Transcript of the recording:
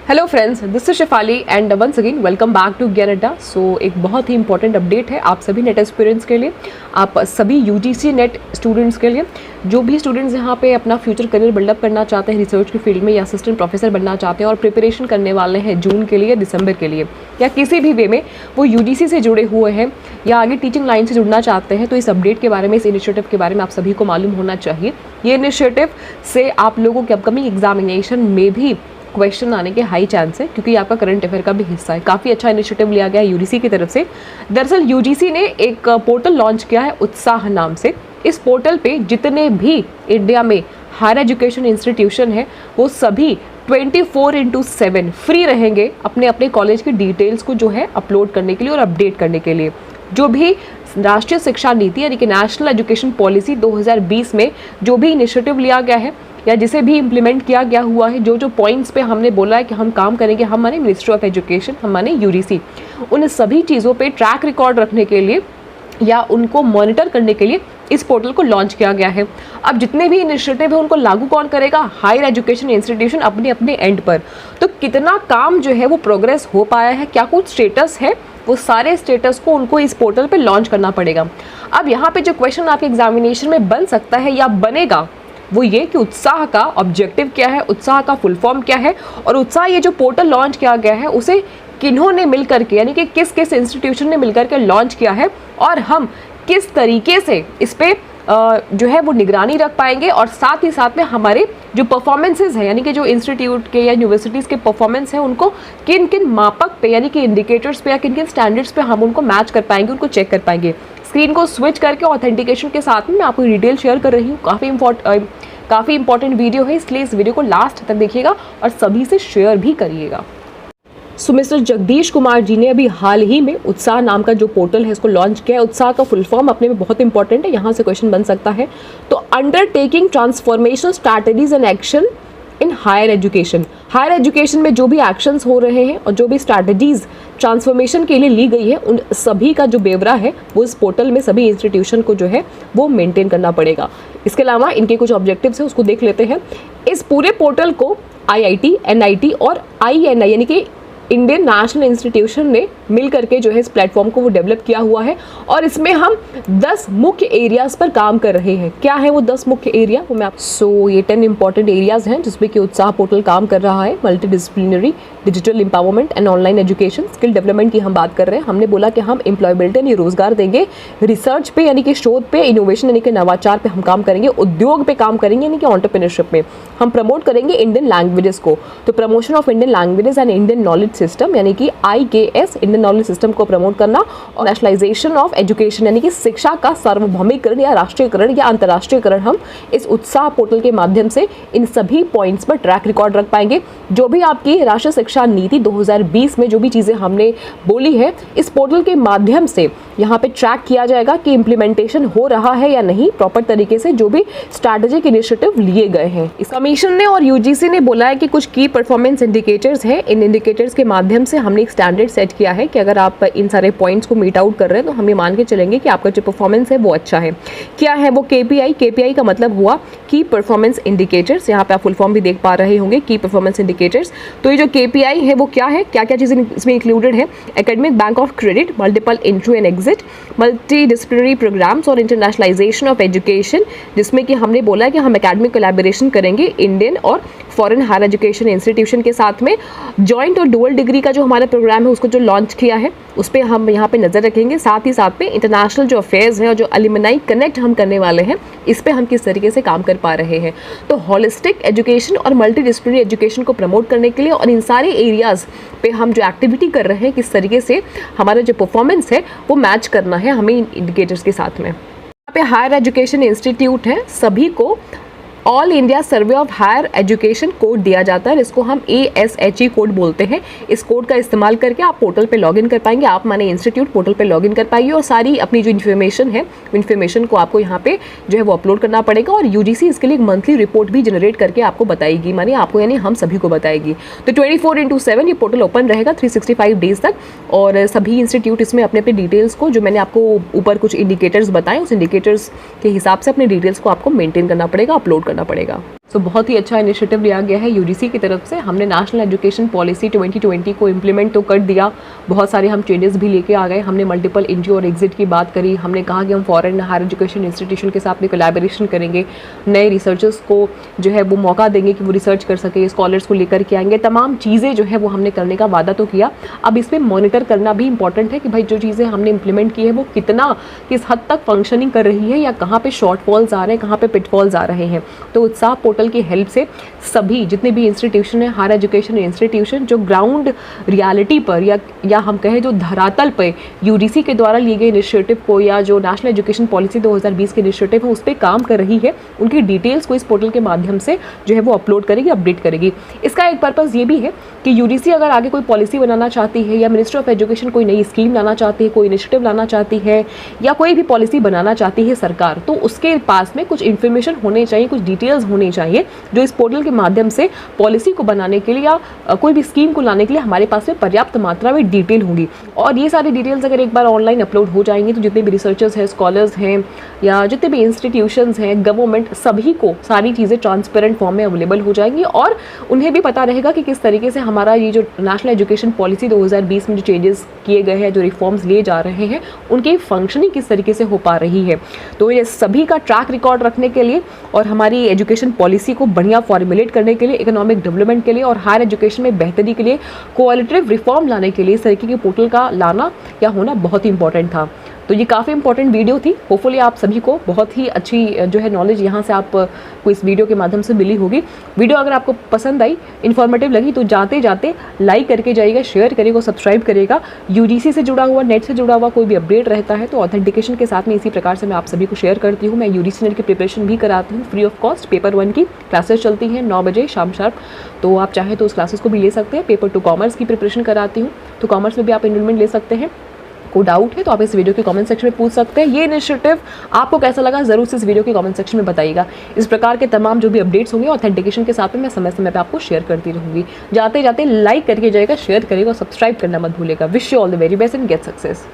Hello friends, this is Shefali and once again welcome back to Gyan Adda. सो एक बहुत ही important update है आप सभी नेट एस्पिरेंट्स के लिए, आप सभी यूजीसी नेट स्टूडेंट्स के लिए। जो भी स्टूडेंट्स यहाँ पे अपना फ्यूचर करियर बिल्डअप करना चाहते हैं रिसर्च की फील्ड में या असिस्टेंट प्रोफेसर बनना चाहते हैं और प्रिपरेशन करने वाले हैं जून के लिए, दिसंबर के लिए या किसी भी वे में वो यूजीसी से जुड़े हुए हैं या आगे टीचिंग लाइन से जुड़ना चाहते हैं, तो इस अपडेट के बारे में, इस इनिशिएटिव के बारे में आप सभी को मालूम होना चाहिए। ये इनिशिएटिव से आप लोगों के अपकमिंग एग्जामिनेशन में भी क्वेश्चन आने के हाई चांस है, क्योंकि आपका करंट अफेयर का भी हिस्सा है। काफ़ी अच्छा इनिशिएटिव लिया गया है यूजीसी की तरफ से। दरअसल यूजीसी ने एक पोर्टल लॉन्च किया है उत्साह नाम से। इस पोर्टल पे जितने भी इंडिया में हायर एजुकेशन इंस्टीट्यूशन है वो सभी 24/7 फ्री रहेंगे अपने अपने कॉलेज की डिटेल्स को जो है अपलोड करने के लिए और अपडेट करने के लिए। जो भी राष्ट्रीय शिक्षा नीति यानी कि नेशनल एजुकेशन पॉलिसी 2020 में जो भी इनिशिएटिव लिया गया है या जिसे भी इम्प्लीमेंट किया गया हुआ है, जो जो पॉइंट्स पे हमने बोला है कि हम काम करेंगे, हम माने मिनिस्ट्री ऑफ एजुकेशन, हम माने यूजीसी, उन सभी चीज़ों पे ट्रैक रिकॉर्ड रखने के लिए या उनको मॉनिटर करने के लिए इस पोर्टल को लॉन्च किया गया है। अब जितने भी इनिशिएटिव है उनको लागू कौन करेगा? हायर एजुकेशन इंस्टीट्यूशन अपने अपने एंड पर। तो कितना काम जो है वो प्रोग्रेस हो पाया है, क्या कुछ स्टेटस है, वो सारे स्टेटस को उनको इस पोर्टल पे लॉन्च करना पड़ेगा। अब यहाँ पे जो क्वेश्चन आपके एग्जामिनेशन में बन सकता है या बनेगा वो ये कि उत्साह का ऑब्जेक्टिव क्या है, उत्साह का फुल फॉर्म क्या है, और उत्साह ये जो पोर्टल लॉन्च किया गया है उसे किन्होंने मिलकर के, यानी कि किस किस इंस्टीट्यूशन ने मिलकर के लॉन्च किया है और हम किस तरीके से इस पे जो है वो निगरानी रख पाएंगे, और साथ ही साथ में हमारे जो परफॉर्मेंसेज है यानी कि जो इंस्टीट्यूट के या यूनिवर्सिटीज़ के परफॉर्मेंस है उनको किन किन मापक पे यानी कि इंडिकेटर्स पे या किन किन स्टैंडर्ड्स पे हम उनको मैच कर पाएंगे, उनको चेक कर पाएंगे। स्क्रीन को स्विच करके ऑथेंटिकेशन के साथ में मैं आपको डिटेल शेयर कर रही हूँ। काफ़ी इंपॉर्टेंट वीडियो है, इसलिए इस वीडियो को लास्ट तक देखिएगा और सभी से शेयर भी करिएगा। सो मिस्टर जगदीश कुमार जी ने अभी हाल ही में उत्साह नाम का जो पोर्टल है इसको लॉन्च किया है। उत्साह का फुल फॉर्म अपने में बहुत इंपॉर्टेंट है, यहाँ से क्वेश्चन बन सकता है। तो undertaking transformation strategies and action in higher education. Higher education में जो भी एक्शंस हो रहे हैं और जो भी स्ट्रैटेजीज ट्रांसफॉर्मेशन के लिए ली गई है उन सभी का जो ब्यौरा है वो इस पोर्टल में सभी इंस्टीट्यूशन को जो है वो मेंटेन करना पड़ेगा। इसके अलावा इनके कुछ ऑब्जेक्टिव्स हैं, उसको देख लेते हैं। इस पूरे पोर्टल को आईआईटी, एनआईटी और आईएनआई यानी कि इंडियन नेशनल इंस्टीट्यूशन ने मिल करके जो है इस प्लेटफॉर्म को वो डेवलप किया हुआ है, और इसमें हम 10 मुख्य एरियाज पर काम कर रहे हैं। क्या है वो 10 मुख्य एरिया, वो मैं ये 10 इंपॉर्टेंट एरियाज हैं जिसमें कि उत्साह पोर्टल काम कर रहा है। Multi disciplinary, digital empowerment and online education, skill development की हम बात कर रहे हैं। हमने बोला कि हम एम्प्लॉयबिलिटी यानी रोजगार देंगे, रिसर्च पे यानी कि शोध पे, इनोवेशन यानी कि नवाचार पे हम काम करेंगे, उद्योग पे काम करेंगे यानी कि एंटरप्रेन्योरशिप में हम प्रमोट करेंगे इंडियन लैंग्वेजेस को। तो promotion of Indian languages and Indian knowledge system यानी कि IKS, इंडियन नॉलेज सिस्टम को प्रमोट करना, और नेशनलाइजेशन ऑफ एजुकेशन यानी कि शिक्षा का सार्वभौमिकरण या राष्ट्रीयकरण या अंतर्राष्ट्रीयकरण हम इस उत्साह पोर्टल के माध्यम से इन सभी पॉइंट्स पर ट्रैक रिकॉर्ड रख पाएंगे। जो भी आपकी राष्ट्रीय शिक्षा नीति 2020 में जो भी चीज़ें हमने बोली है इस पोर्टल के माध्यम से यहाँ पे ट्रैक किया जाएगा कि इम्प्लीमेंटेशन हो रहा है या नहीं प्रॉपर तरीके से, जो भी स्ट्रैटेजिक इनिशिएटिव लिए गए हैं। इस कमीशन ने और यूजीसी ने बोला है कि कुछ की परफॉर्मेंस इंडिकेटर्स हैं, इन इंडिकेटर्स के माध्यम से हमने एक स्टैंडर्ड सेट किया है कि अगर आप इन सारे पॉइंट्स को मीट आउट कर रहे हैं तो हम ये मान के चलेंगे कि आपका जो परफॉर्मेंस है वो अच्छा है। क्या है वो KPI का मतलब हुआ की परफॉर्मेंस इंडिकेटर्स, यहाँ पे आप फुल फॉर्म भी देख पा रहे होंगे, की परफॉर्मेंस इंडिकेटर्स। तो ये जो KPI है वो क्या है, क्या क्या चीज़ें इसमें इंक्लूडेड है? Academic bank of credit, multiple entry and exit, multi disciplinary programmes और इंटरनेशनलाइजेशन ऑफ एजुकेशन, जिसमें कि हमने बोला है कि हम एकेडमिक कोलैबोरेशन करेंगे इंडियन और फॉरेन हायर एजुकेशन इंस्टीट्यूशन के साथ में। जॉइंट और डुअल डिग्री का जो हमारा प्रोग्राम है उसको जो लॉन्च किया है उस पर हम यहाँ पे नज़र रखेंगे। साथ ही साथ में इंटरनेशनल जो अफेयर्स है और जो अलुमनाई कनेक्ट हम करने वाले हैं इस पे हम किस तरीके से काम कर पा रहे हैं। तो होलिस्टिक एजुकेशन और मल्टी डिसिप्लिनरी एजुकेशन को प्रमोट करने के लिए और इन सारे एरियाज़ पे हम जो एक्टिविटी कर रहे हैं किस तरीके से हमारा जो परफॉर्मेंस है वो मैच करना है हमें इन इंडिकेटर्स के साथ में। यहाँ पे हायर एजुकेशन इंस्टीट्यूट है, सभी को all India survey of higher education code दिया जाता है, इसको हम ASHE कोड बोलते हैं। इस कोड का इस्तेमाल करके आप पोर्टल पे लॉगिन कर पाएंगे, आप माने इंस्टीट्यूट पोर्टल पे लॉगिन कर पाएंगे और सारी अपनी जो इन्फॉर्मेशन है इन्फॉर्मेशन को आपको यहाँ पे जो है वो अपलोड करना पड़ेगा, और यूजीसी इसके लिए एक मंथली रिपोर्ट भी जनरेट करके आपको बताएगी, मानिए आपको यानी हम सभी को बताएगी। तो 24/7 ये पोर्टल ओपन रहेगा 365 डेज तक, और सभी इंस्टीट्यूट इसमें अपने अपने डिटेल्स को, जो मैंने आपको ऊपर कुछ इंडिकेटर्स बताए उस इंडिकेटर्स के हिसाब से अपने डिटेल्स को आपको मेंटेन करना पड़ेगा, अपलोड करना पड़ेगा। सो बहुत ही अच्छा इनिशिएटिव लिया गया है यूजीसी की तरफ से। हमने नेशनल एजुकेशन पॉलिसी 2020 को इम्प्लीमेंट तो कर दिया, बहुत सारे हम चेंजेस भी लेके आ गए। हमने मल्टीपल एंट्री और एग्जिट की बात करी, हमने कहा कि हम फॉरेन हायर एजुकेशन इंस्टीट्यूशन के साथ में कोलैबोरेशन करेंगे, नए रिसर्चर्स को जो है वो मौका देंगे कि वो रिसर्च कर सके, स्कॉलर्स को लेकर के आएंगे, तमाम चीज़ें जो है वो हमने करने का वादा तो किया। अब इसमें मॉनिटर करना भी इंपॉर्टेंट है कि भाई जो चीज़ें हमने इंप्लीमेंट की है वो कितना, किस हद तक फंक्शनिंग कर रही है या कहाँ पे शॉर्टफॉल्स आ रहे हैं, कहाँ पे पिटफॉल्स आ रहे हैं। तो उत्साह पोर्टल की हेल्प से सभी जितने भी इंस्टीट्यूशन है, हायर एजुकेशन इंस्टीट्यूशन, जो ग्राउंड रियलिटी पर या हम कहें जो धरातल पर यूजीसी के द्वारा लिए गए इनिशिएटिव को या जो नेशनल एजुकेशन पॉलिसी 2020 के इनिशिएटिव है उस पर काम कर रही है, उनकी डिटेल्स को इस पोर्टल के माध्यम से जो है वो अपलोड करेगी, अपडेट करेगी। इसका एक पर्पज़ ये भी है कि यूजीसी अगर आगे कोई पॉलिसी बनाना चाहती है या मिनिस्ट्री ऑफ एजुकेशन कोई नई स्कीम लाना चाहती है, कोई इनिशिएटिव लाना चाहती है या कोई भी पॉलिसी बनाना चाहती है सरकार, तो उसके पास में कुछ इन्फॉर्मेशन होने चाहिए, कुछ डिटेल्स होने चाहिए जो इस पोर्टल के माध्यम से पॉलिसी को बनाने के लिए या कोई भी स्कीम को लाने के लिए हमारे पास में पर्याप्त मात्रा में डिटेल होंगी। और ये सारी डिटेल्स अगर एक बार ऑनलाइन अपलोड हो जाएंगी तो जितने भी रिसर्चर्स हैं, स्कॉलर्स हैं या जितने भी इंस्टीट्यूशंस हैं, गवर्नमेंट, सभी को सारी चीज़ें ट्रांसपेरेंट फॉर्म में अवेलेबल हो जाएंगी और उन्हें भी पता रहेगा कि किस तरीके से हमारा ये जो नेशनल एजुकेशन पॉलिसी 2020 में जो चेंजेस किए गए हैं, जो रिफॉर्म्स लिए जा रहे हैं, उनकी फंक्शनिंग किस तरीके से हो पा रही है। तो ये सभी का ट्रैक रिकॉर्ड रखने के लिए और हमारी एजुकेशन पॉलिसी को बढ़िया फॉर्मुलेट करने के लिए, इकोनॉमिक डेवलपमेंट के लिए और हायर एजुकेशन में बेहतरी के लिए, क्वालिटेटिव रिफॉर्म लाने के लिए इस तरीके के पोर्टल का लाना या होना बहुत ही इंपॉर्टेंट था। तो ये काफ़ी इंपॉर्टेंट वीडियो थी। होपफुली आप सभी को बहुत ही अच्छी जो है नॉलेज यहाँ से आपको इस वीडियो के माध्यम से मिली होगी। वीडियो अगर आपको पसंद आई, इन्फॉर्मेटिव लगी तो जाते जाते लाइक करके जाइएगा, शेयर करिएगा, सब्सक्राइब करिएगा। यूजीसी से जुड़ा हुआ, नेट से जुड़ा हुआ कोई भी अपडेट रहता है तो ऑथेंटिकेशन के साथ में इसी प्रकार से मैं आप सभी को शेयर करती हूँ। मैं यूजीसी नेट की प्रिपरेशन भी कराती हूँ फ्री ऑफ कॉस्ट। पेपर 1 की क्लासेस चलती हैं 9 बजे शाम शार्प, तो आप चाहें तो उस क्लासेस को भी ले सकते हैं। पेपर 2 कॉमर्स की प्रिपरेशन कराती हूँ, तो कॉमर्स में भी आप एनरोलमेंट ले सकते हैं। कोई डाउट है तो आप इस वीडियो के कमेंट सेक्शन में पूछ सकते हैं। ये इनिशिएटिव आपको कैसा लगा ज़रूर से इस वीडियो के कमेंट सेक्शन में बताइएगा। इस प्रकार के तमाम जो भी अपडेट्स होंगे ऑथेंटिकेशन के साथ में मैं समय समय पे आपको शेयर करती रहूँगी। जाते जाते लाइक करके जाएगा, शेयर करेगा और सब्सक्राइब करना मत भूलेगा। Wish you all the very best and get success.